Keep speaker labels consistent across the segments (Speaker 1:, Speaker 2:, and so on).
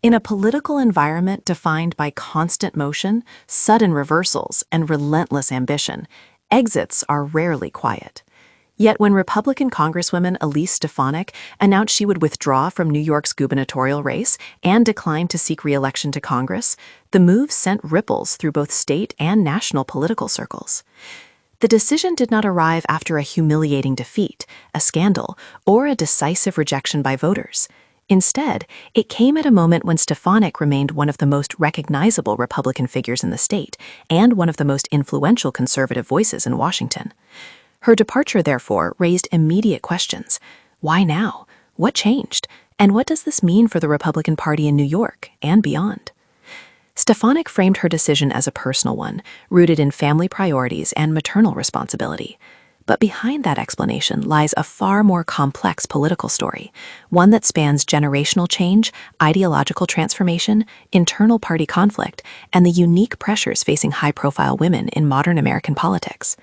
Speaker 1: In a political environment defined by constant motion, sudden reversals, and relentless ambition, exits are rarely quiet. Yet when Republican Congresswoman Elise Stefanik announced she would withdraw from New York's gubernatorial race and decline to seek re-election to Congress, the move sent ripples through both state and national political circles. The decision did not arrive after a humiliating defeat, a scandal, or a decisive rejection by voters. Instead, it came at a moment when Stefanik remained one of the most recognizable Republican figures in the state and one of the most influential conservative voices in Washington. Her departure, therefore, raised immediate questions. Why now? What changed? And what does this mean for the Republican Party in New York and beyond? Stefanik framed her decision as a personal one, rooted in family priorities and maternal responsibility. But behind that explanation lies a far more complex political story, one that spans generational change, ideological transformation, internal party conflict, and the unique pressures facing high-profile women in modern American politics.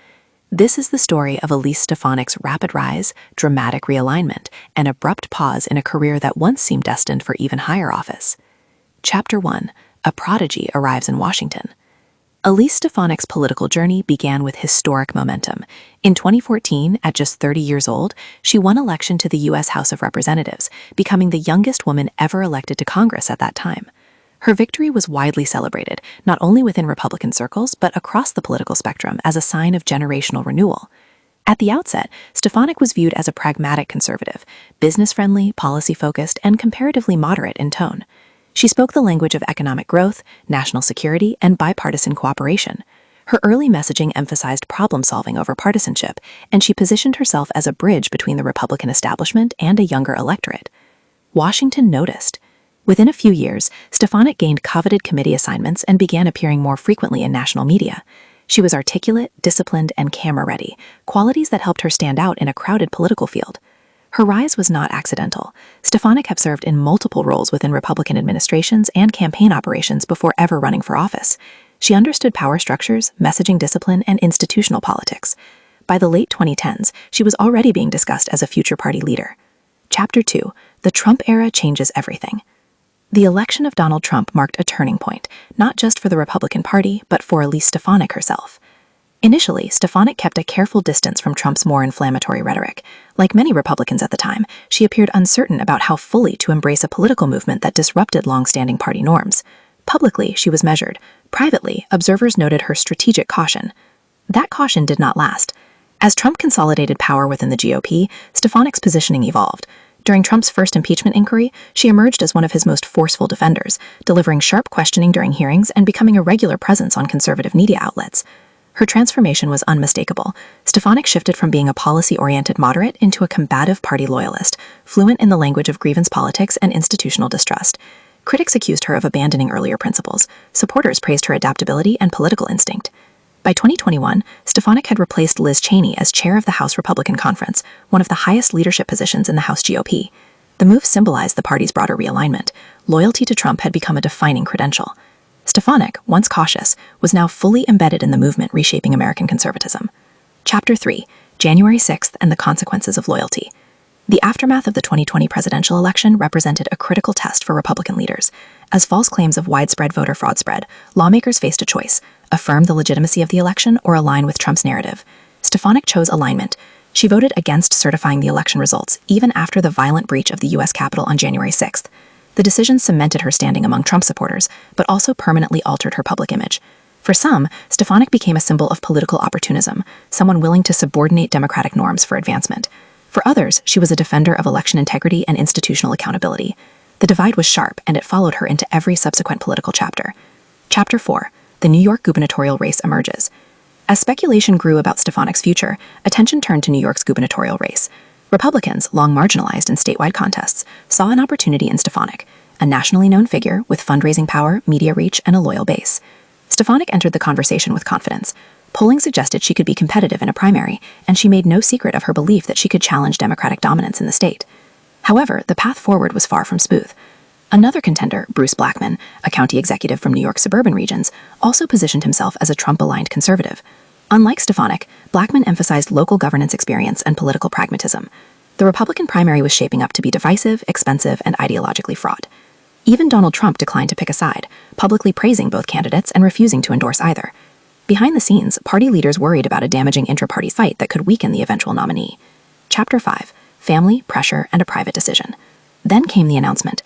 Speaker 1: This is the story of Elise Stefanik's rapid rise, dramatic realignment, and abrupt pause in a career that once seemed destined for even higher office. Chapter 1. A prodigy arrives in Washington. Elise Stefanik's political journey began with historic momentum. In 2014, at just 30 years old, she won election to the U.S. House of Representatives, becoming the youngest woman ever elected to Congress at that time. Her victory was widely celebrated, not only within Republican circles, but across the political spectrum as a sign of generational renewal. At the outset, Stefanik was viewed as a pragmatic conservative, business-friendly, policy-focused, and comparatively moderate in tone. She spoke the language of economic growth, national security, and bipartisan cooperation. Her early messaging emphasized problem-solving over partisanship, and she positioned herself as a bridge between the Republican establishment and a younger electorate. Washington noticed. Within a few years, Stefanik gained coveted committee assignments and began appearing more frequently in national media. She was articulate, disciplined, and camera-ready, qualities that helped her stand out in a crowded political field. Her rise was not accidental. Stefanik had served in multiple roles within Republican administrations and campaign operations before ever running for office. She understood power structures, messaging discipline, and institutional politics. By the late 2010s, she was already being discussed as a future party leader. Chapter 2. The Trump era changes everything. The election of Donald Trump marked a turning point, not just for the Republican Party, but for Elise Stefanik herself. Initially, Stefanik kept a careful distance from Trump's more inflammatory rhetoric. Like many Republicans at the time, she appeared uncertain about how fully to embrace a political movement that disrupted long-standing party norms. Publicly, she was measured. Privately, observers noted her strategic caution. That caution did not last. As Trump consolidated power within the GOP, Stefanik's positioning evolved. During Trump's first impeachment inquiry, she emerged as one of his most forceful defenders, delivering sharp questioning during hearings and becoming a regular presence on conservative media outlets. Her transformation was unmistakable. Stefanik shifted from being a policy-oriented moderate into a combative party loyalist, fluent in the language of grievance politics and institutional distrust. Critics accused her of abandoning earlier principles. Supporters praised her adaptability and political instinct. By 2021, Stefanik had replaced Liz Cheney as chair of the House Republican Conference, one of the highest leadership positions in the House GOP. The move symbolized the party's broader realignment. Loyalty to Trump had become a defining credential. Stefanik, once cautious, was now fully embedded in the movement reshaping American conservatism. Chapter 3. January 6th and the Consequences of Loyalty. The aftermath of the 2020 presidential election represented a critical test for Republican leaders. As false claims of widespread voter fraud spread, lawmakers faced a choice: affirm the legitimacy of the election or align with Trump's narrative. Stefanik chose alignment. She voted against certifying the election results, even after the violent breach of the U.S. Capitol on January 6th. The decision cemented her standing among Trump supporters, but also permanently altered her public image. For some, Stefanik became a symbol of political opportunism, someone willing to subordinate democratic norms for advancement. For others, she was a defender of election integrity and institutional accountability. The divide was sharp, and it followed her into every subsequent political chapter. Chapter 4. The New York gubernatorial race emerges. As speculation grew about Stefanik's future, attention turned to New York's gubernatorial race. Republicans, long marginalized in statewide contests, saw an opportunity in Stefanik, a nationally known figure with fundraising power, media reach, and a loyal base. Stefanik entered the conversation with confidence. Polling suggested she could be competitive in a primary, and she made no secret of her belief that she could challenge Democratic dominance in the state. However, the path forward was far from smooth. Another contender, Bruce Blackman, a county executive from New York's suburban regions, also positioned himself as a Trump-aligned conservative. Unlike Stefanik, Blackman emphasized local governance experience and political pragmatism. The Republican primary was shaping up to be divisive, expensive, and ideologically fraught. Even Donald Trump declined to pick a side, publicly praising both candidates and refusing to endorse either. Behind the scenes, party leaders worried about a damaging intra-party fight that could weaken the eventual nominee. Chapter 5. Family, Pressure, and a Private Decision. Then came the announcement.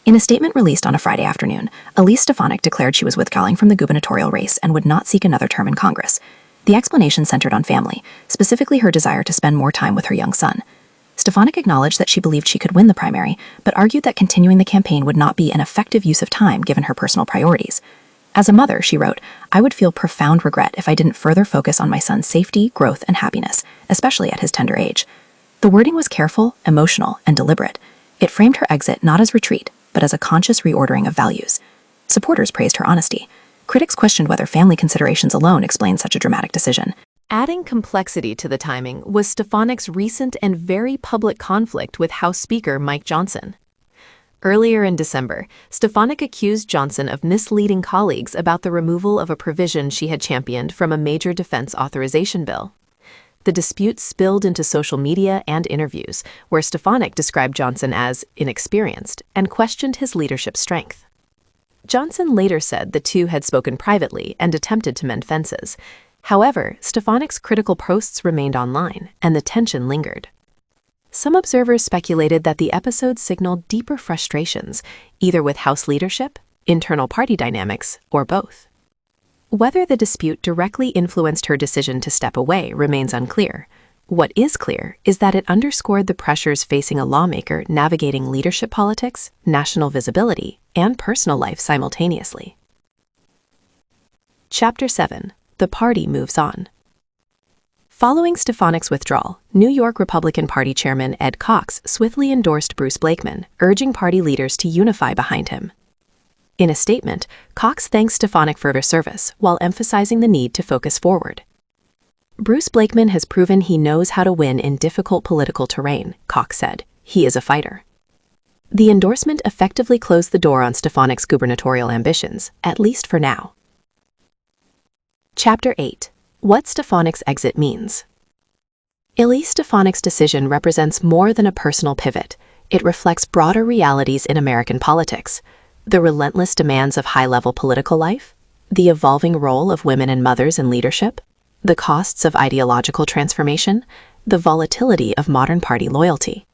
Speaker 1: In a statement released on a Friday afternoon, Elise Stefanik declared she was withdrawing from the gubernatorial race and would not seek another term in Congress. The explanation centered on family, specifically her desire to spend more time with her young son. Stefanik acknowledged that she believed she could win the primary, but argued that continuing the campaign would not be an effective use of time given her personal priorities. As a mother, she wrote, "I would feel profound regret if I didn't further focus on my son's safety, growth, and happiness, especially at his tender age." The wording was careful, emotional, and deliberate. It framed her exit not as retreat, but as a conscious reordering of values. Supporters praised her honesty. Critics questioned whether family considerations alone explained such a dramatic decision. Adding complexity to the timing was Stefanik's recent and very public conflict with House Speaker Mike Johnson. Earlier in December, Stefanik accused Johnson of misleading colleagues about the removal of a provision she had championed from a major defense authorization bill. The dispute spilled into social media and interviews, where Stefanik described Johnson as inexperienced and questioned his leadership strength. Johnson later said the two had spoken privately and attempted to mend fences. However, Stefanik's critical posts remained online, and the tension lingered. Some observers speculated that the episode signaled deeper frustrations, either with House leadership, internal party dynamics, or both. Whether the dispute directly influenced her decision to step away remains unclear. What is clear is that it underscored the pressures facing a lawmaker navigating leadership politics, national visibility, and personal life simultaneously. Chapter 7. The Party Moves On. Following Stefanik's withdrawal, New York Republican Party Chairman Ed Cox swiftly endorsed Bruce Blakeman, urging party leaders to unify behind him. In a statement, Cox thanked Stefanik for her service while emphasizing the need to focus forward. "Bruce Blakeman has proven he knows how to win in difficult political terrain," Cox said. "He is a fighter." The endorsement effectively closed the door on Stefanik's gubernatorial ambitions, at least for now. Chapter 8. What Stefanik's exit means. Elise Stefanik's decision represents more than a personal pivot. It reflects broader realities in American politics: the relentless demands of high-level political life, the evolving role of women and mothers in leadership, the costs of ideological transformation, the volatility of modern party loyalty.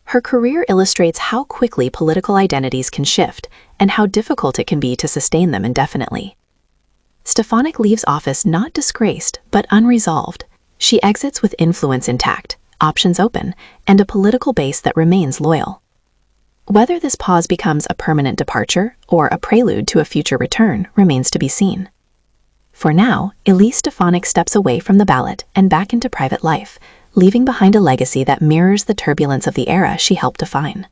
Speaker 1: Her career illustrates how quickly political identities can shift and how difficult it can be to sustain them indefinitely. Stefanik leaves office not disgraced, but unresolved. She exits with influence intact, options open, and a political base that remains loyal. Whether this pause becomes a permanent departure or a prelude to a future return remains to be seen. For now, Elise Stefanik steps away from the ballot and back into private life, leaving behind a legacy that mirrors the turbulence of the era she helped define.